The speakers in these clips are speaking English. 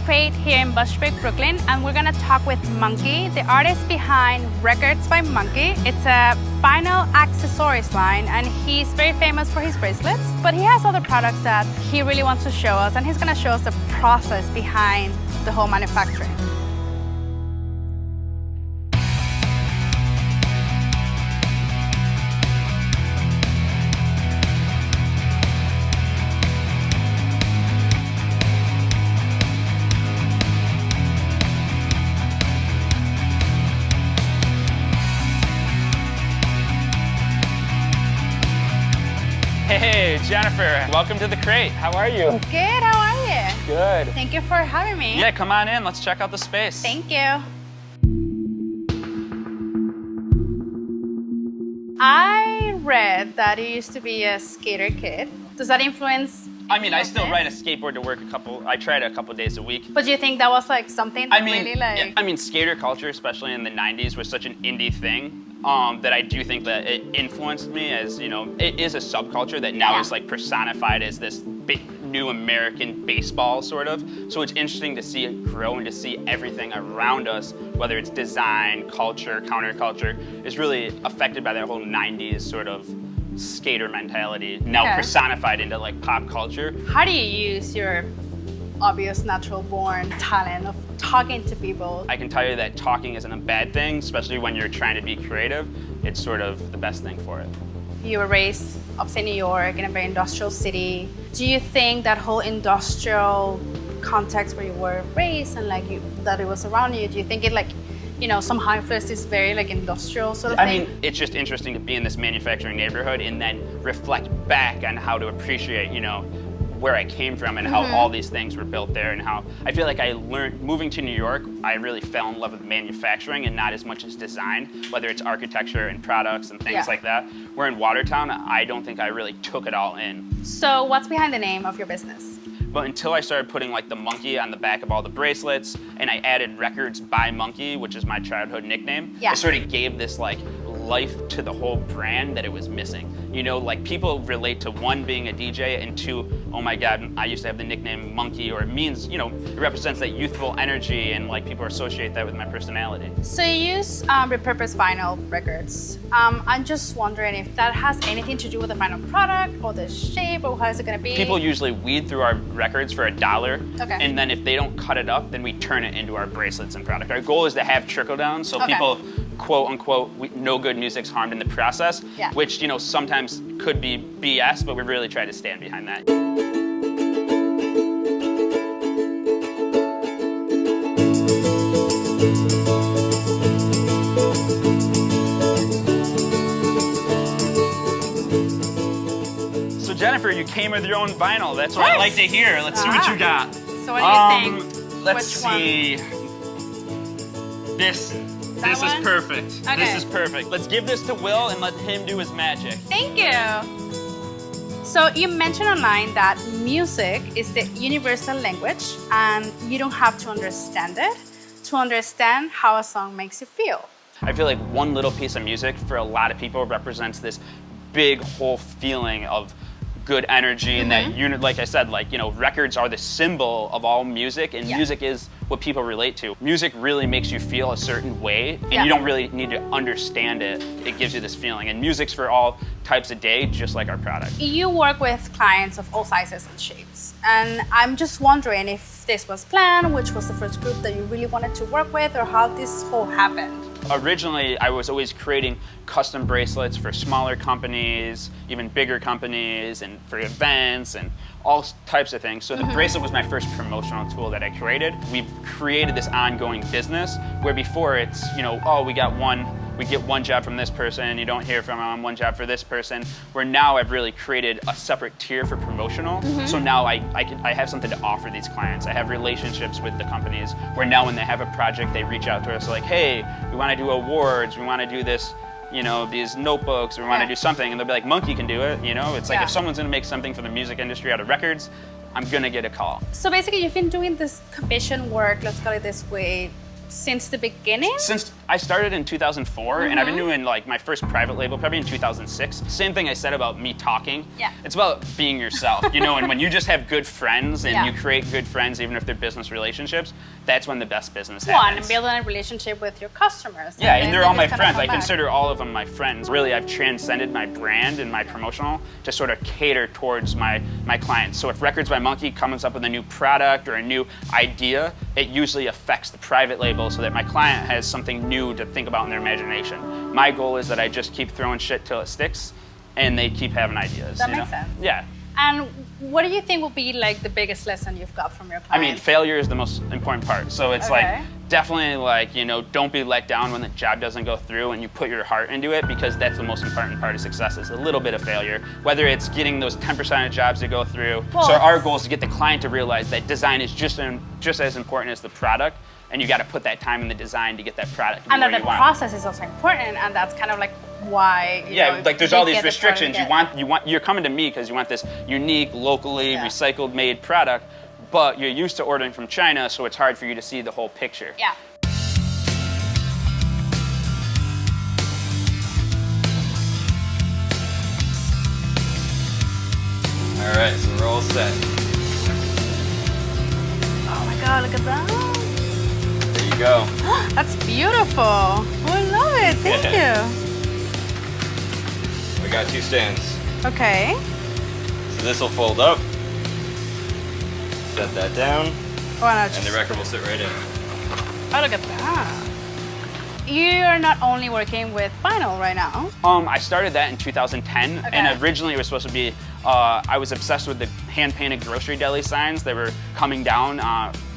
Crate here in Bushwick, Brooklyn, and we're gonna talk with Monkey, the artist behind Wrecords by Monkey. It's a vinyl accessories line, and he's very famous for his bracelets, but he has other products that he really wants to show us, and he's gonna show us the process behind the whole manufacturing. Hey, Jenifer, welcome to the Crate. How are you? Good, how are you? Good. Thank you for having me. Yeah, come on in. Let's check out the space. Thank you. I read that you used to be a skater kid. Does that influence? I mean, I still ride a skateboard to work I tried it a couple days a week. But do you think that was like something that really like? Yeah, I mean, skater culture, especially in the 90s, was such an indie thing that I do think that it influenced me as, you know, it is a subculture that now is like personified as this big new American baseball sort of. So it's interesting to see it grow and to see everything around us, whether it's design, culture, counterculture, is really affected by that whole 90s sort of skater mentality, now personified into like pop culture. How do you use your obvious natural born talent of talking to people? I can tell you that talking isn't a bad thing, especially when you're trying to be creative. It's sort of the best thing for it. You were raised upstate New York in a very industrial city. Do you think that whole industrial context where you were raised and like that it was around you, do you think it like, you know, somehow influenced this very like industrial sort of thing? I mean, it's just interesting to be in this manufacturing neighborhood and then reflect back on how to appreciate, you know, where I came from and how all these things were built there, and how I feel like I learned, moving to New York, I really fell in love with manufacturing and not as much as design, whether it's architecture and products and things like that. Where in Watertown, I don't think I really took it all in. So what's behind the name of your business? But until I started putting like the monkey on the back of all the bracelets, and I added Wrecords by Monkey, which is my childhood nickname, it sort of gave this like life to the whole brand that it was missing. You know, like people relate to one being a DJ and two, oh my God, I used to have the nickname Monkey, or it means, you know, it represents that youthful energy and like people associate that with my personality. So you use repurposed vinyl records. I'm just wondering if that has anything to do with the final product or the shape, or how is it gonna be? People usually weed through our records for $1, and then if they don't cut it up, then we turn it into our bracelets and product. Our goal is to have trickle down, so people, quote unquote, no good music's harmed in the process, which, you know, sometimes could be BS, but we really try to stand behind that. So Jenifer, you came with your own vinyl. That's what I like to hear. Let's see what you got. So what do you think? Let's see. This is perfect. This is perfect. Let's give this to Will and let him do his magic. Thank you. So you mentioned online that music is the universal language and you don't have to understand it to understand how a song makes you feel. I feel like one little piece of music for a lot of people represents this big whole feeling of good energy and that unit, like I said, like, you know, records are the symbol of all music, and music is what people relate to. Music really makes you feel a certain way, and you don't really need to understand it. It gives you this feeling, and music's for all types of day, just like our product. You work with clients of all sizes and shapes, and I'm just wondering if this was planned, which was the first group that you really wanted to work with, or how this whole happened. Originally, I was always creating custom bracelets for smaller companies, even bigger companies, and for events and all types of things. So the bracelet was my first promotional tool that I created. We've created this ongoing business where before it's, you know, oh, we get one job from this person, you don't hear from them, one job for this person, where now I've really created a separate tier for promotional. So now I have something to offer these clients. I have relationships with the companies where now when they have a project, they reach out to us like, hey, we want to do awards, we want to do this, you know, these notebooks, we want to do something, and they'll be like, Monkey can do it, you know? It's like if someone's gonna make something for the music industry out of records, I'm gonna get a call. So basically you've been doing this commission work, let's call it this way, since the beginning? Since I started in 2004, and I've been doing like my first private label probably in 2006. Same thing I said about me talking. Yeah. It's about being yourself, you know, and when you just have good friends and you create good friends, even if they're business relationships, that's when the best business happens. And building a relationship with your customers. Yeah, and they're all my friends. I back. consider all of them my friends. Really, I've transcended my brand and my promotional to sort of cater towards my clients. So if Wrecords by Monkey comes up with a new product or a new idea, it usually affects the private label so that my client has something new to think about in their imagination. My goal is that I just keep throwing shit till it sticks and they keep having ideas. That makes sense. Yeah. And what do you think will be like the biggest lesson you've got from your clients? I mean, failure is the most important part. So it's like, definitely like, you know, don't be let down when the job doesn't go through and you put your heart into it, because that's the most important part of success is a little bit of failure. Whether it's getting those 10% of jobs to go through. So our goal is to get the client to realize that design is just as important as the product, and you got to put that time in the design to get that product to be and where that you the want. process is also important, and that's kind of like why you know, like there's all these restrictions. The You're coming to me because you want this unique, locally recycled made product, but you're used to ordering from China, so it's hard for you to see the whole picture. Yeah. All right, so we're all set. Oh my God, look at that. There you go. That's beautiful. Oh, I love it. Thank you. We got 2 stands. Okay. So this will fold up. Set that down, Why not and just... the record will sit right in. Oh, look at that. You're not only working with vinyl right now. I started that in 2010, Okay. and originally it was supposed to be, I was obsessed with the hand-painted grocery deli signs that were coming down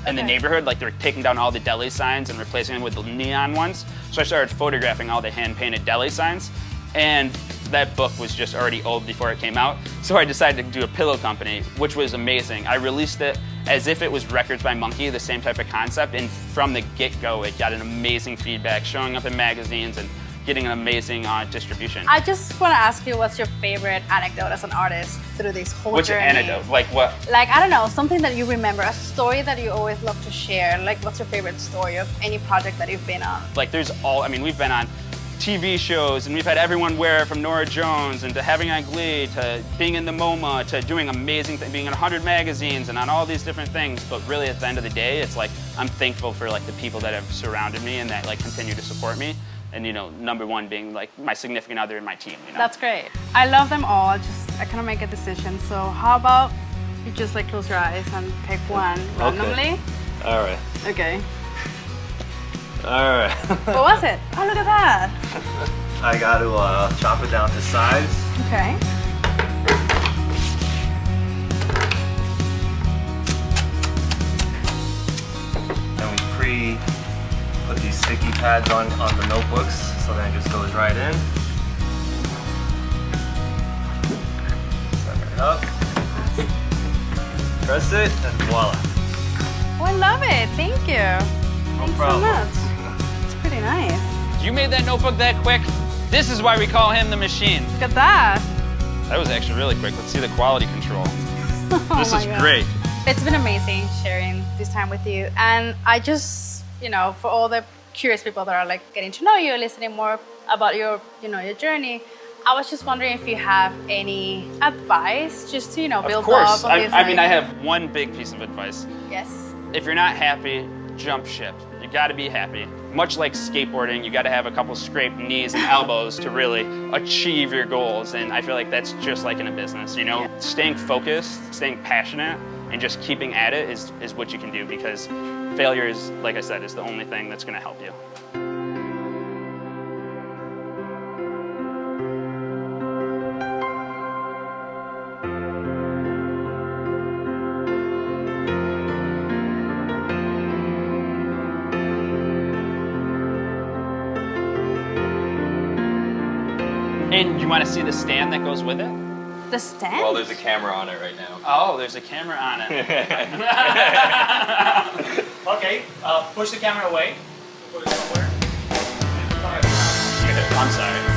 in the neighborhood. Like they were taking down all the deli signs and replacing them with the neon ones. So I started photographing all the hand-painted deli signs, and that book was just already old before it came out. So I decided to do a pillow company, which was amazing. I released it as if it was Wrecords by Monkey, the same type of concept, and from the get-go, it got an amazing feedback, showing up in magazines and getting an amazing distribution. I just want to ask you, what's your favorite anecdote as an artist through this whole Which journey? anecdote? Like what? Like, I don't know, something that you remember, a story that you always love to share. Like, what's your favorite story of any project that you've been on? Like we've been on TV shows, and we've had everyone wear it, from Nora Jones and to having on Glee to being in the MoMA to doing amazing things, being in 100 magazines and on all these different things. But really at the end of the day, it's like I'm thankful for like the people that have surrounded me and that like continue to support me. And you know, number one being like my significant other and my team. You know? That's great. I love them all. I cannot make a decision. So how about you just like close your eyes and pick one randomly? All right. Okay. All right. What was it? Oh, look at that. I got to chop it down to size. Okay. Then we put these sticky pads on the notebooks, so then it just goes right in. Set it up. Press it, and voila. Oh, I love it. Thank you. Thanks problem. so much. It's pretty nice. You made that notebook that quick? This is why we call him the machine. Look at that. That was actually really quick. Let's see the quality control. This is God. great. It's been amazing sharing this time with you. And I just, you know, for all the curious people that are like getting to know you, listening more about your, you know, your journey, I was just wondering if you have any advice just to, you know, build Of course. up on this. I mean, I have one big piece of advice. Yes. If you're not happy, jump ship. You gotta be happy. Much like skateboarding, you gotta have a couple scraped knees and elbows to really achieve your goals. And I feel like that's just like in a business, you know? Yeah. Staying focused, staying passionate, and just keeping at it is what you can do, because failure is, like I said, is the only thing that's gonna help you. And you want to see the stand that goes with it? The stand? Well, there's a camera on it right now. Oh, there's a camera on it. Okay, push the camera away. Put it somewhere. I'm sorry.